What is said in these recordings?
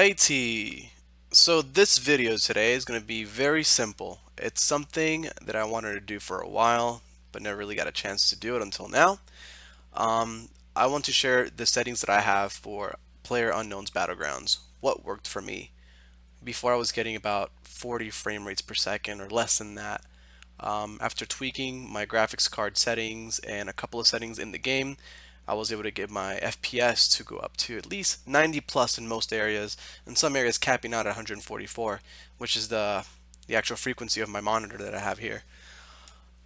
Alrighty, so this video today is going to be very simple. It's something that I wanted to do for a while, but never really got a chance to do it until now. I want to share the settings that I have for PlayerUnknown's Battlegrounds. What worked for me. Before I was getting about 40 frame rates per second or less than that. After tweaking my graphics card settings and a couple of settings in the game, I was able to get my FPS to go up to at least 90 plus in most areas, in some areas capping out at 144, which is the actual frequency of my monitor that I have here.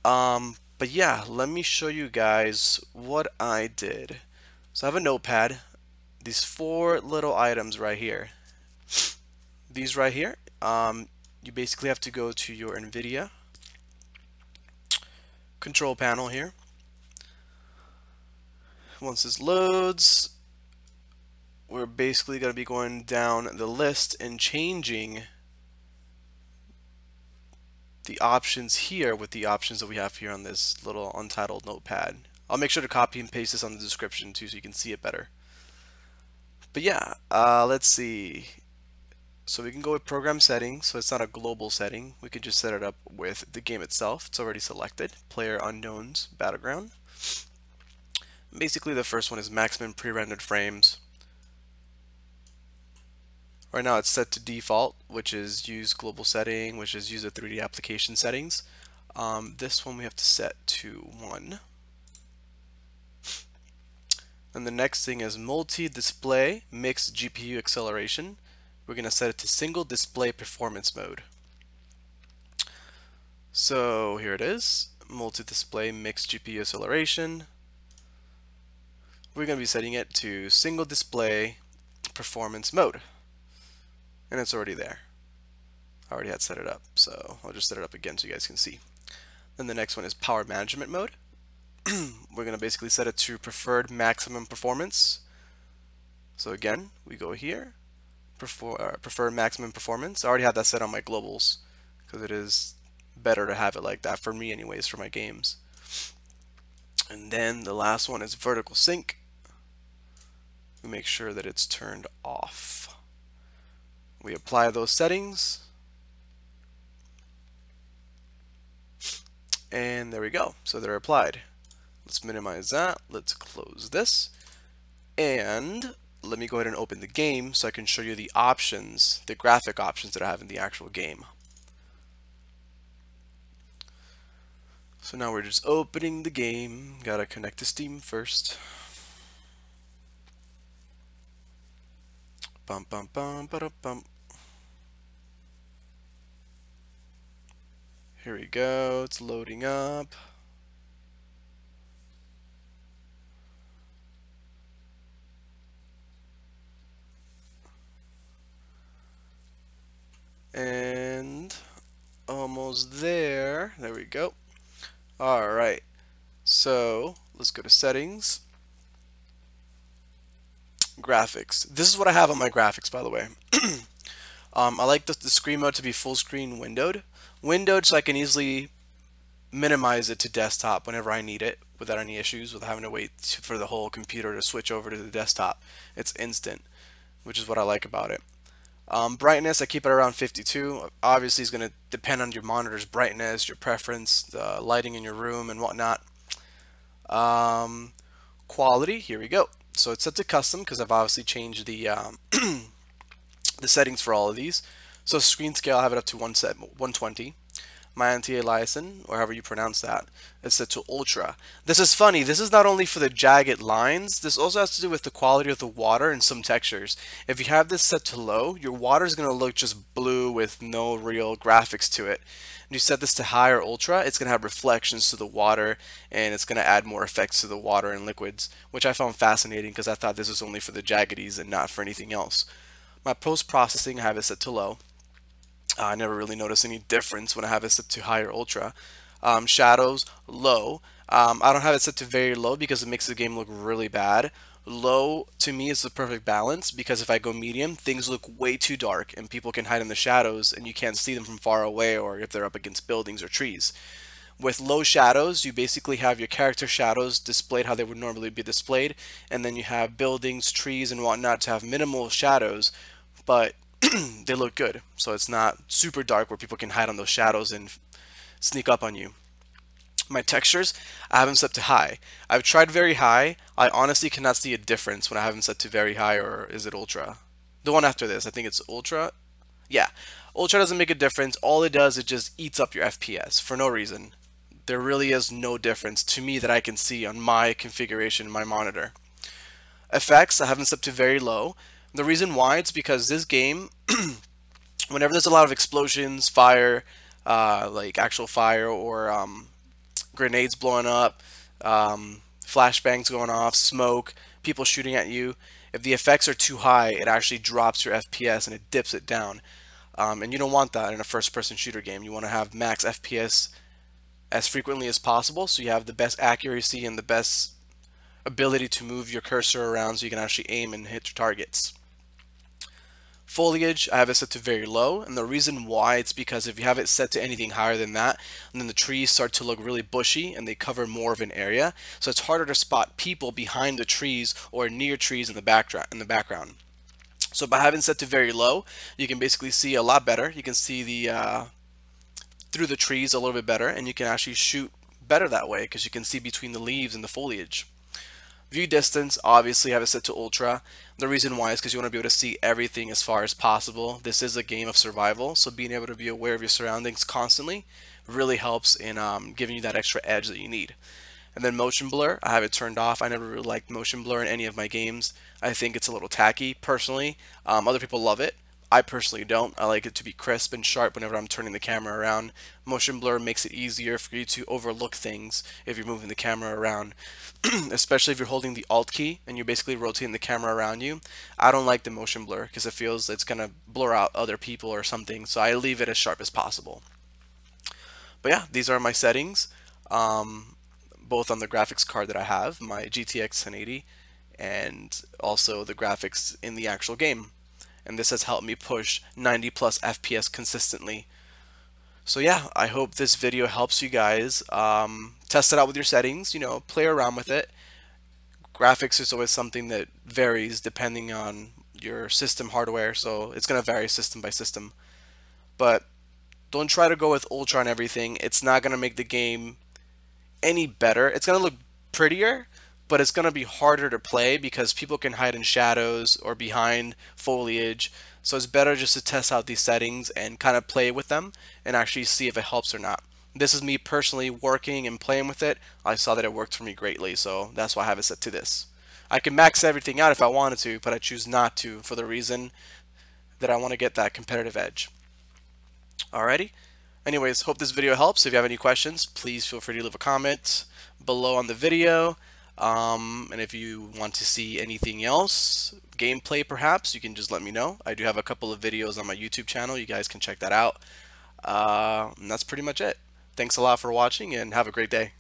But yeah, let me show you guys what I did. So I have a notepad, these four little items right here. These right here, you basically have to go to your NVIDIA control panel here. Once this loads, we're basically going to be going down the list and changing the options here with the options that we have here on this little Untitled notepad. I'll make sure to copy and paste this on the description too so you can see it better. But yeah, let's see. So we can go with program settings, so it's not a global setting. We can just set it up with the game itself. It's already selected. PlayerUnknown's Battleground. Basically the first one is maximum pre-rendered frames. Right now it's set to default, which is use global setting, which is use the 3D application settings. This one we have to set to 1. And the next thing is multi-display mixed GPU acceleration. We're going to set it to single display performance mode. So here it is, multi-display mixed GPU acceleration. We're going to be setting it to single display performance mode. And it's already there. I already had set it up, so I'll just set it up again so you guys can see. Then the next one is power management mode. We're going to basically set it to preferred maximum performance. So again, we go here, preferred maximum performance. I already have that set on my globals because it is better to have it like that for me anyways for my games. And then the last one is vertical sync. We make sure that it's turned off. We apply those settings. And there we go. So they're applied. Let's minimize that. Let's close this. And let me go ahead and open the game so I can show you the options, the graphic options that I have in the actual game. So now we're just opening the game. Gotta connect to Steam first. Bum bum bum ba bum. Here we go. It's loading up. And almost there. There we go. Alright, so let's go to settings, graphics. This is what I have on my graphics, by the way. I like the screen mode to be full screen windowed so I can easily minimize it to desktop whenever I need it without any issues with having to wait for the whole computer to switch over to the desktop. It's instant, which is what I like about it. Brightness, I keep it around 52. Obviously, it's going to depend on your monitor's brightness, your preference, the lighting in your room, and whatnot. Quality, here we go. So it's set to custom because I've obviously changed the the settings for all of these. So screen scale, I have it up to 120. My Anti-Aliasing, or however you pronounce that, is set to ultra. This is funny, this is not only for the jagged lines, this also has to do with the quality of the water and some textures. If you have this set to low, your water is going to look just blue with no real graphics to it. And you set this to high or ultra, it's going to have reflections to the water, and it's going to add more effects to the water and liquids, which I found fascinating because I thought this was only for the jaggedies and not for anything else. My post-processing, I have it set to low. I never really noticed any difference when I have it set to high or ultra. Shadows, low. I don't have it set to very low because it makes the game look really bad. Low, to me, is the perfect balance because if I go medium, things look way too dark and people can hide in the shadows and you can't see them from far away or if they're up against buildings or trees. With low shadows, you basically have your character shadows displayed how they would normally be displayed, and then you have buildings, trees, and whatnot to have minimal shadows but they look good. So it's not super dark where people can hide on those shadows and sneak up on you. My textures, I have them set to high. I've tried very high. I honestly cannot see a difference when I have them set to very high, or is it ultra? The one after this, I think it's ultra. Yeah, ultra doesn't make a difference. All it does, it just eats up your FPS for no reason. There really is no difference to me that I can see on my configuration, my monitor. Effects, I have them set to very low. The reason why, it's because this game, whenever there's a lot of explosions, fire, like actual fire, or grenades blowing up, flashbangs going off, smoke, people shooting at you, if the effects are too high, it actually drops your FPS and it dips it down. And you don't want that in a first-person shooter game. You want to have max FPS as frequently as possible, so you have the best accuracy and the best ability to move your cursor around so you can actually aim and hit your targets. Foliage, I have it set to very low, and the reason why, it's because if you have it set to anything higher than that, then the trees start to look really bushy and they cover more of an area, so it's harder to spot people behind the trees or near trees in the background. So by having it set to very low, you can basically see a lot better. You can see the through the trees a little bit better, and you can actually shoot better that way because you can see between the leaves and the foliage. View distance, obviously have it set to ultra. The reason why is because you want to be able to see everything as far as possible. This is a game of survival, so being able to be aware of your surroundings constantly really helps in giving you that extra edge that you need. And then motion blur, I have it turned off. I never really liked motion blur in any of my games. I think it's a little tacky, personally. Other people love it. I personally don't. I like it to be crisp and sharp whenever I'm turning the camera around. Motion blur makes it easier for you to overlook things if you're moving the camera around, especially if you're holding the Alt key and you're basically rotating the camera around you. I don't like the motion blur because it feels it's going to blur out other people or something, so I leave it as sharp as possible. But yeah, these are my settings, both on the graphics card that I have, my GTX 1080, and also the graphics in the actual game. And this has helped me push 90 plus FPS consistently. So yeah, I hope this video helps you guys test it out with your settings, play around with it. Graphics is always something that varies depending on your system hardware, so it's going to vary system by system. But don't try to go with ultra on everything. It's not going to make the game any better. It's going to look prettier, but it's going to be harder to play because people can hide in shadows or behind foliage. So it's better just to test out these settings and kind of play with them and actually see if it helps or not. This is me personally working and playing with it. I saw that it worked for me greatly, so that's why I have it set to this. I can max everything out if I wanted to, but I choose not to for the reason that I want to get that competitive edge. Alrighty. Anyways, hope this video helps. If you have any questions, please feel free to leave a comment below on the video. And if you want to see anything else, gameplay perhaps, you can just let me know. I do have a couple of videos on my YouTube channel. You guys can check that out. And that's pretty much it. Thanks a lot for watching and have a great day.